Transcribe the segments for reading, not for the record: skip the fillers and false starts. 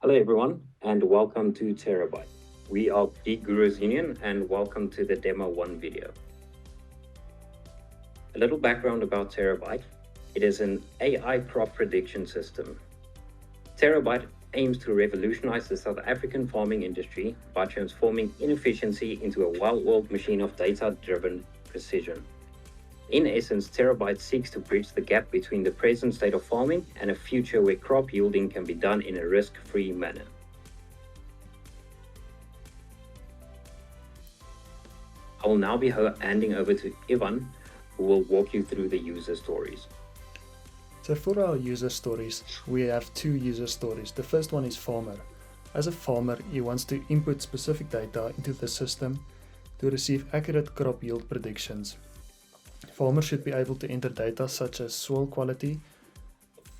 Hello everyone and welcome to Terabyte. We are Geek Gurus Union and welcome to the Demo 1 video. A little background about Terabyte. It is an AI crop prediction system. Terabyte aims to revolutionize the South African farming industry by transforming inefficiency into a well-oiled machine of data-driven precision. In essence, Terabyte seeks to bridge the gap between the present state of farming and a future where crop yielding can be done in a risk-free manner. I will now be handing over to Ivan, who will walk you through the user stories. So for our user stories, we have two user stories. The first one is farmer. As a farmer, he wants to input specific data into the system to receive accurate crop yield predictions. Farmers should be able to enter data such as soil quality,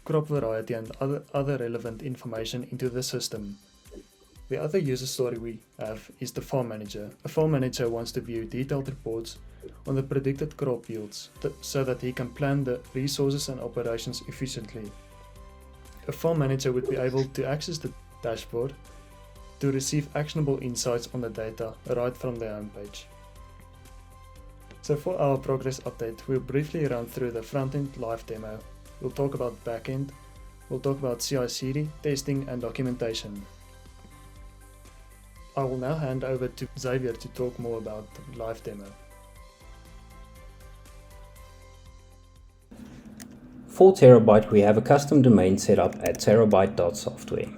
crop variety and other relevant information into the system. The other user story we have is the farm manager. A farm manager wants to view detailed reports on the predicted crop yields so that he can plan the resources and operations efficiently. A farm manager would be able to access the dashboard to receive actionable insights on the data right from their homepage. So for our progress update, we'll briefly run through the front-end live demo. We'll talk about back-end, we'll talk about CI/CD, testing and documentation. I will now hand over to Xavier to talk more about the live demo. For Terabyte, we have a custom domain set up at terabyte.software.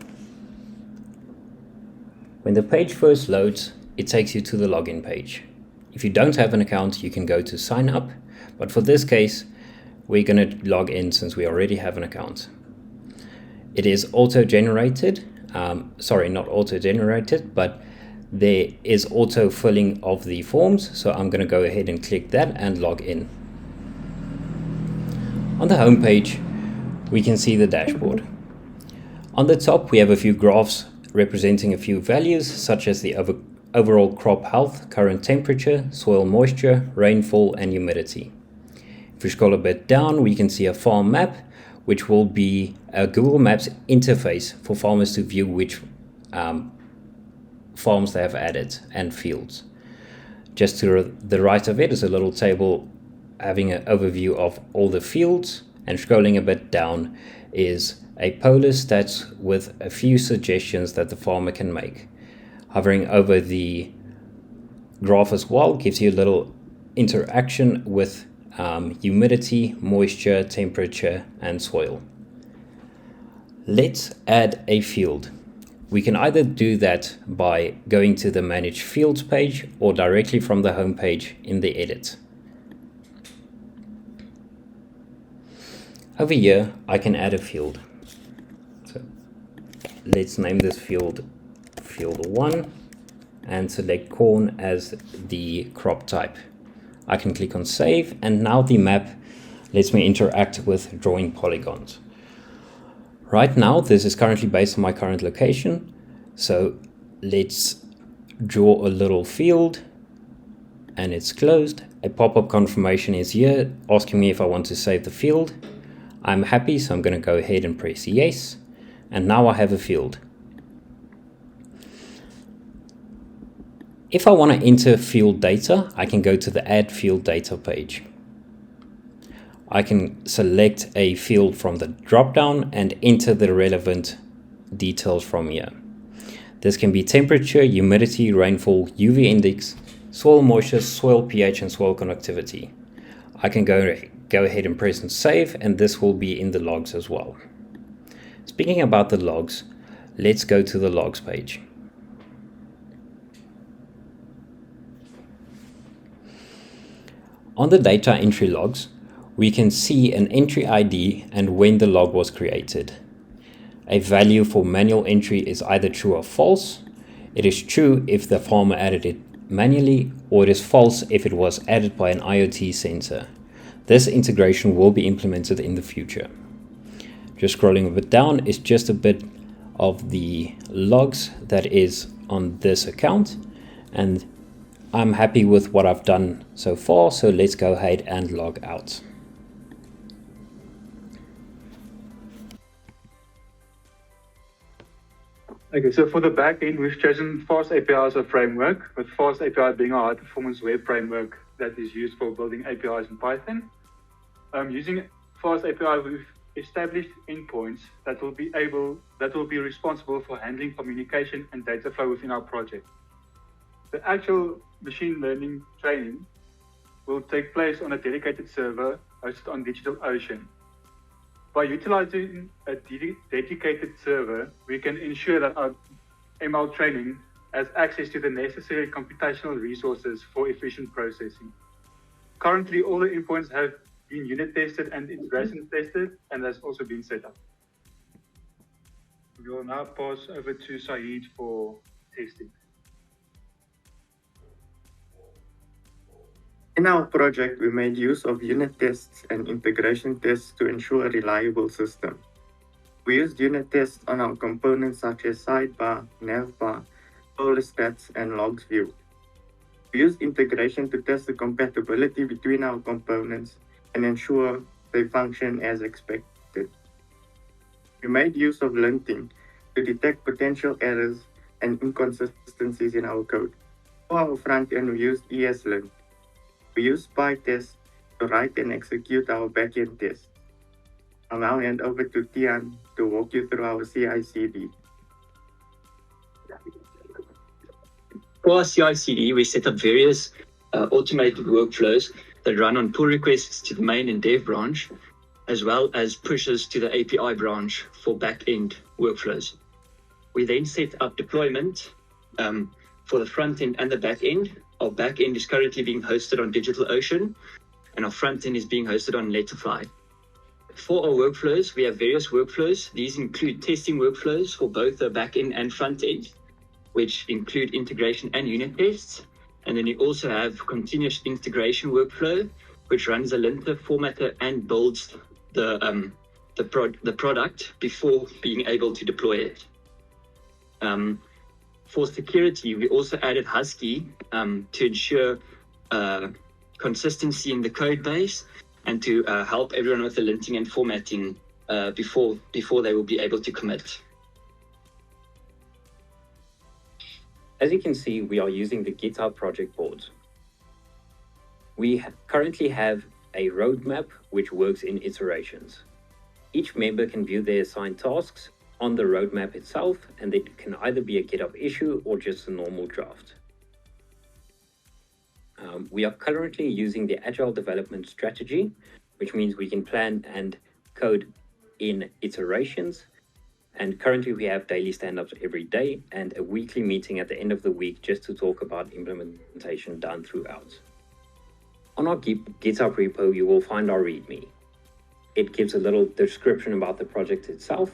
When the page first loads, it takes you to the login page. If you don't have an account, you can go to sign up, but for this case, we're going to log in since we already have an account. It is auto-generated, not auto-generated, but there is auto-filling of the forms, so I'm going to go ahead and click that and log in. On the home page, we can see the dashboard. On the top, we have a few graphs representing a few values, such as the overall crop health, current temperature, soil moisture, rainfall, and humidity. If we scroll a bit down, we can see a farm map, which will be a Google Maps interface for farmers to view which farms they have added and fields. Just to the right of it is a little table having an overview of all the fields, and scrolling a bit down is a polar stats with a few suggestions that the farmer can make. Hovering over the graph as well gives you a little interaction with humidity, moisture, temperature, and soil. Let's add a field. We can either do that by going to the Manage Fields page or directly from the home page in the Edit. Over here, I can add a field. So let's name this field Field 1 and select corn as the crop type. I can click on Save, and now the map lets me interact with drawing polygons. Right now, this is currently based on my current location, so let's draw a little field, and it's closed. A pop-up confirmation is here asking me if I want to save the field. I'm happy, so I'm going to go ahead and press yes, and now I have a field. If I want to enter field data, I can go to the Add Field Data page. I can select a field from the drop-down and enter the relevant details from here. This can be temperature, humidity, rainfall, UV index, soil moisture, soil pH, and soil conductivity. I can go ahead and press and save, and this will be in the logs as well. Speaking about the logs, let's go to the logs page. On the data entry logs, we can see an entry ID and when the log was created. A value for manual entry is either true or false. It is true if the farmer added it manually, or it is false if it was added by an IoT sensor. This integration will be implemented in the future. Just scrolling a bit down is just a bit of the logs that is on this account, and I'm happy with what I've done so far, so let's go ahead and log out. Okay, so for the back end, we've chosen Fast API as a framework, with Fast API being a high-performance web framework that is used for building APIs in Python. Using Fast API, we've established endpoints that will be responsible for handling communication and data flow within our project. The actual machine learning training will take place on a dedicated server hosted on DigitalOcean. By utilizing a dedicated server, we can ensure that our ML training has access to the necessary computational resources for efficient processing. Currently, all the endpoints have been unit tested and integration tested, and that's also been set up. We will now pass over to Saeed for testing. In our project, we made use of unit tests and integration tests to ensure a reliable system. We used unit tests on our components such as sidebar, navbar, folder stats, and logs view. We used integration to test the compatibility between our components and ensure they function as expected. We made use of linting to detect potential errors and inconsistencies in our code. For our front end, we used ESLint. We use PyTest to write and execute our backend tests. I'll now hand over to Tian to walk you through our CI/CD. For our CI/CD, we set up various automated workflows that run on pull requests to the main and dev branch, as well as pushes to the API branch for back-end workflows. We then set up deployment for the front end and the back end. Our back end is currently being hosted on DigitalOcean, and our front end is being hosted on Letterfly. For our workflows, we have various workflows. These include testing workflows for both the back end and front end, which include integration and unit tests. And then you also have continuous integration workflow, which runs a linter, formatter, and builds the product before being able to deploy it. For security, we also added Husky to ensure consistency in the code base and to help everyone with the linting and formatting before they will be able to commit. As you can see, we are using the GitHub project boards. We currently have a roadmap which works in iterations. Each member can view their assigned tasks on the roadmap itself, and it can either be a GitHub issue or just a normal draft. We are currently using the Agile development strategy, which means we can plan and code in iterations. And currently we have daily stand-ups every day and a weekly meeting at the end of the week just to talk about implementation done throughout. On our GitHub repo, you will find our README. It gives a little description about the project itself,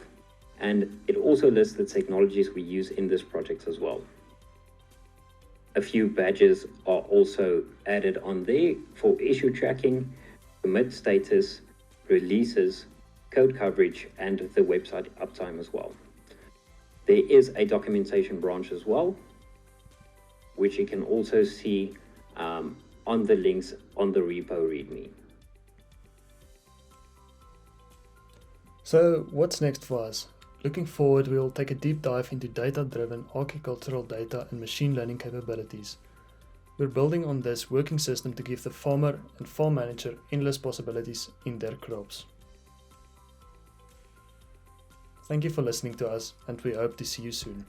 and it also lists the technologies we use in this project as well. A few badges are also added on there for issue tracking, commit status, releases, code coverage, and the website uptime as well. There is a documentation branch as well, which you can also see on the links on the repo README. So what's next for us? Looking forward, we will take a deep dive into data-driven agricultural data and machine learning capabilities. We're building on this working system to give the farmer and farm manager endless possibilities in their crops. Thank you for listening to us, and we hope to see you soon.